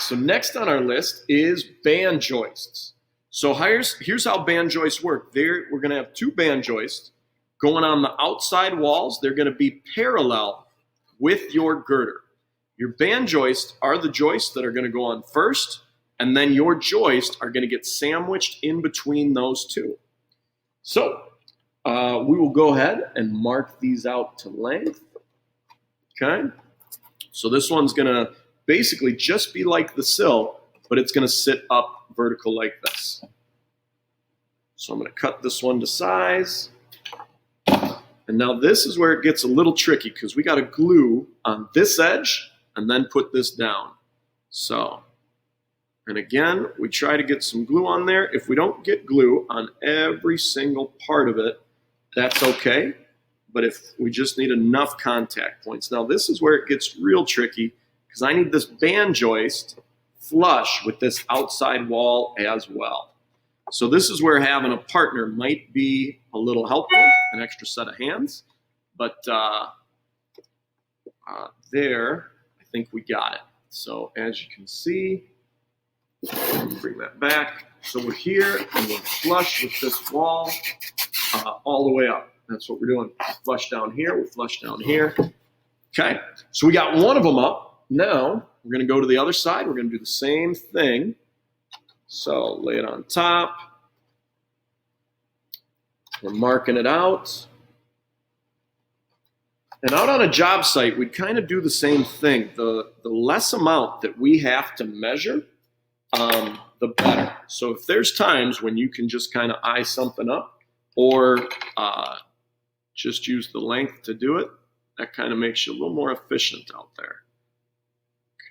so next on our list is band joists. So here's how band joists work. We're going to have two band joists going on the outside walls. They're going to be parallel with your girder. Your band joists are the joists that are going to go on first, and then your joists are going to get sandwiched in between those two. So we will go ahead and mark these out to length. Okay, so this one's going to basically just be like the sill, but it's going to sit up vertical like this. So I'm going to cut this one to size. And now this is where it gets a little tricky because we got to glue on this edge and then put this down. So, and again, we try to get some glue on there. If we don't get glue on every single part of it, that's okay. But if we just need enough contact points. Now this is where it gets real tricky because I need this band joist flush with this outside wall as well. So this is where having a partner might be a little helpful, an extra set of hands. But there, I think we got it. So as you can see, bring that back. So we're here and we're flush with this wall all the way up. That's what we're doing. Flush down here, we flush down here. Okay, so we got one of them up. Now we're going to go to the other side. We're going to do the same thing. So lay it on top. We're marking it out. And out on a job site, we'd kind of do the same thing. The less amount that we have to measure, the better. So if there's times when you can just kind of eye something up or just use the length to do it, that kind of makes you a little more efficient out there.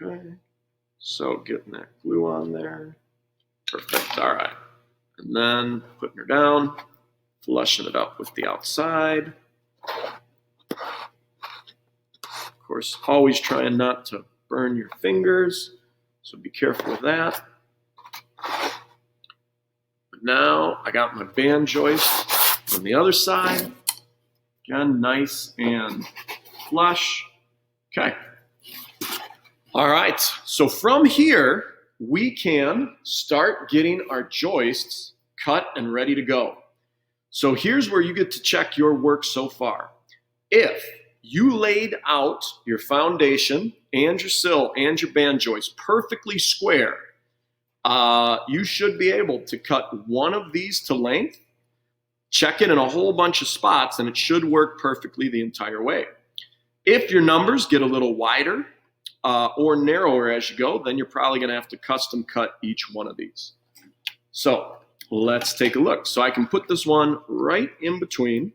Okay, so getting that glue on there. Perfect, all right. And then putting her down, flushing it up with the outside. Of course, always trying not to burn your fingers, so be careful with that. But now I got my band joist on the other side. Again, nice and flush. Okay. All right, so from here, we can start getting our joists cut and ready to go. So here's where you get to check your work so far. If you laid out your foundation and your sill and your band joist perfectly square, you should be able to cut one of these to length, check it in a whole bunch of spots, and it should work perfectly the entire way. If your numbers get a little wider or narrower as you go, then you're probably going to have to custom cut each one of these. So let's take a look. So I can put this one right in between,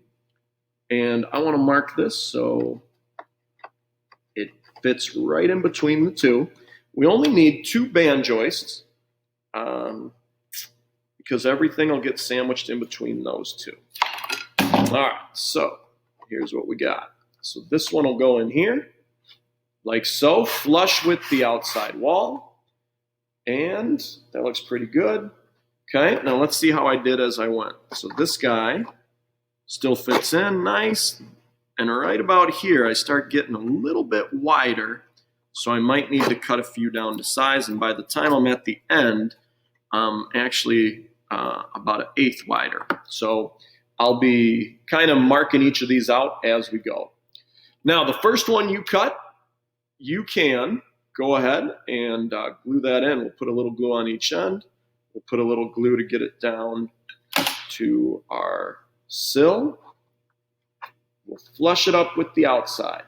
and I want to mark this so it fits right in between the two. We only need two band joists because everything will get sandwiched in between those two. All right, so here's what we got. So this one will go in here like so, flush with the outside wall, and that looks pretty good. Okay, now let's see how I did as I went. So this guy still fits in nice, and right about here I start getting a little bit wider, so I might need to cut a few down to size, and by the time I'm at the end, I'm actually about 1/8 wider. So I'll be kind of marking each of these out as we go. Now the first one you cut, you can go ahead and glue that in. We'll put a little glue on each end. We'll put a little glue to get it down to our sill. We'll flush it up with the outside.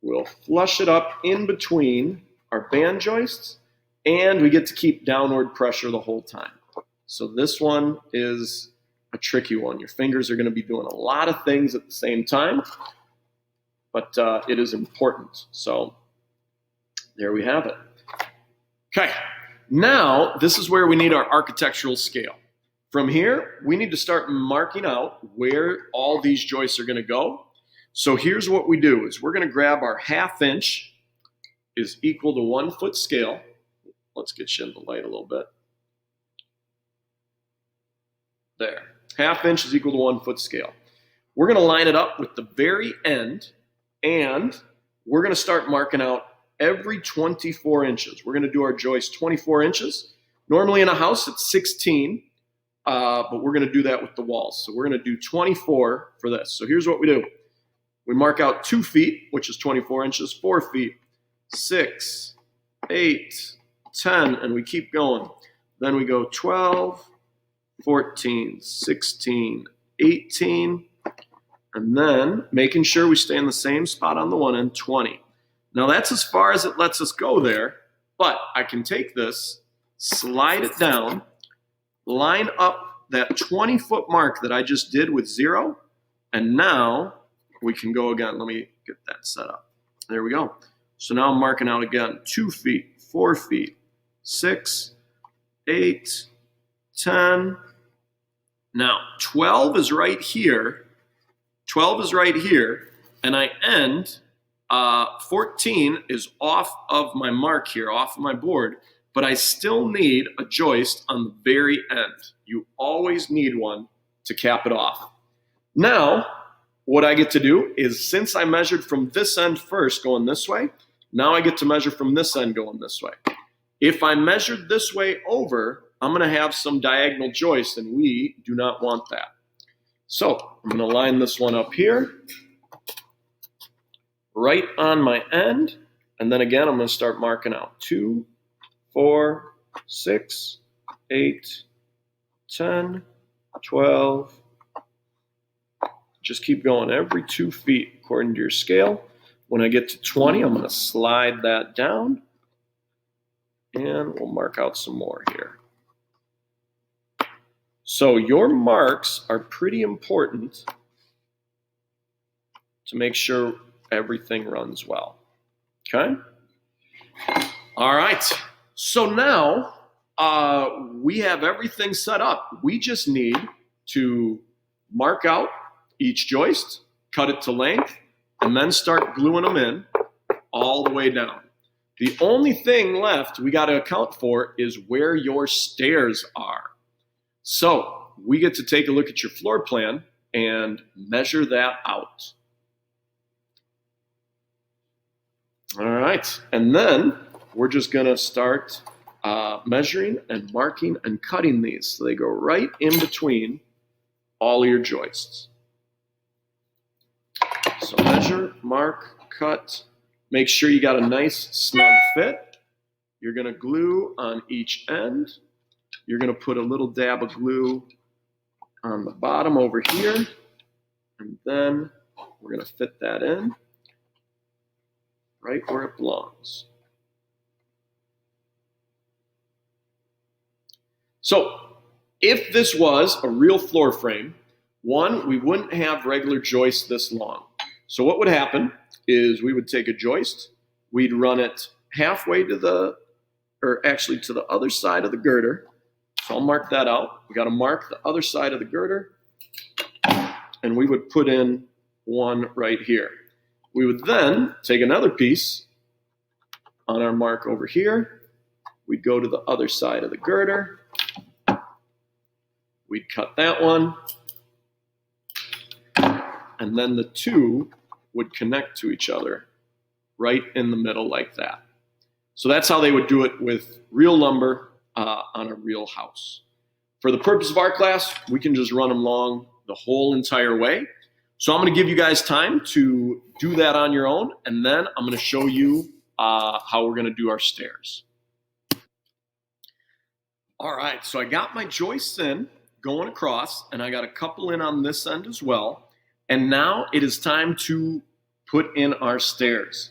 We'll flush it up in between our band joists, and we get to keep downward pressure the whole time. So this one is a tricky one. Your fingers are going to be doing a lot of things at the same time, but it is important. So there we have it. Okay, now this is where we need our architectural scale. From here, we need to start marking out where all these joists are going to go. So here's what we do is we're going to grab our 1/2 inch is equal to 1 foot scale. Let's get you in the light a little bit. There. 1/2 inch is equal to 1 foot scale. We're going to line it up with the very end, and we're going to start marking out every 24 inches. We're going to do our joist 24 inches. Normally in a house, it's 16, but we're going to do that with the walls. So we're going to do 24 for this. So here's what we do. We mark out 2 feet, which is 24 inches, 4 feet, 6, 8, 10, and we keep going. Then we go 12, 14, 16, 18, and then making sure we stay in the same spot on the one end, 20. Now that's as far as it lets us go there, but I can take this, slide it down, line up that 20-foot mark that I just did with 0, and now we can go again. Let me get that set up. There we go. So now I'm marking out again, 2 feet, 4 feet, 6, 8, 10. Now 12 is right here. 12 is right here, and I end, 14 is off of my mark here, off of my board, but I still need a joist on the very end. You always need one to cap it off. Now, what I get to do is, since I measured from this end first going this way, now I get to measure from this end going this way. If I measured this way over, I'm going to have some diagonal joist, and we do not want that. So I'm going to line this one up here, right on my end, and then again I'm going to start marking out 2, 4, 6, 8, 10, 12. Just keep going every 2 feet according to your scale. When I get to 20, I'm going to slide that down, and we'll mark out some more here. So your marks are pretty important to make sure everything runs well. Okay? All right. So now we have everything set up. We just need to mark out each joist, cut it to length, and then start gluing them in all the way down. The only thing left we got to account for is where your stairs are. So we get to take a look at your floor plan and measure that out. All right, and then we're just gonna start measuring and marking and cutting these so they go right in between all of your joists. So measure, mark, cut. Make sure you got a nice snug fit. You're gonna glue on each end. You're gonna put a little dab of glue on the bottom over here, and then we're gonna fit that in right where it belongs. So if this was a real floor frame, one, we wouldn't have regular joists this long. So what would happen is we would take a joist, we'd run it halfway to the other side of the girder. So I'll mark that out. We got to mark the other side of the girder, and we would put in one right here. We would then take another piece on our mark over here. We'd go to the other side of the girder. We'd cut that one, and then the two would connect to each other right in the middle like that. So that's how they would do it with real lumber on a real house. For the purpose of our class, we can just run them along the whole entire way. So I'm going to give you guys time to do that on your own, and then I'm going to show you how we're going to do our stairs. All right, so I got my joists in going across, and I got a couple in on this end as well. And now it is time to put in our stairs.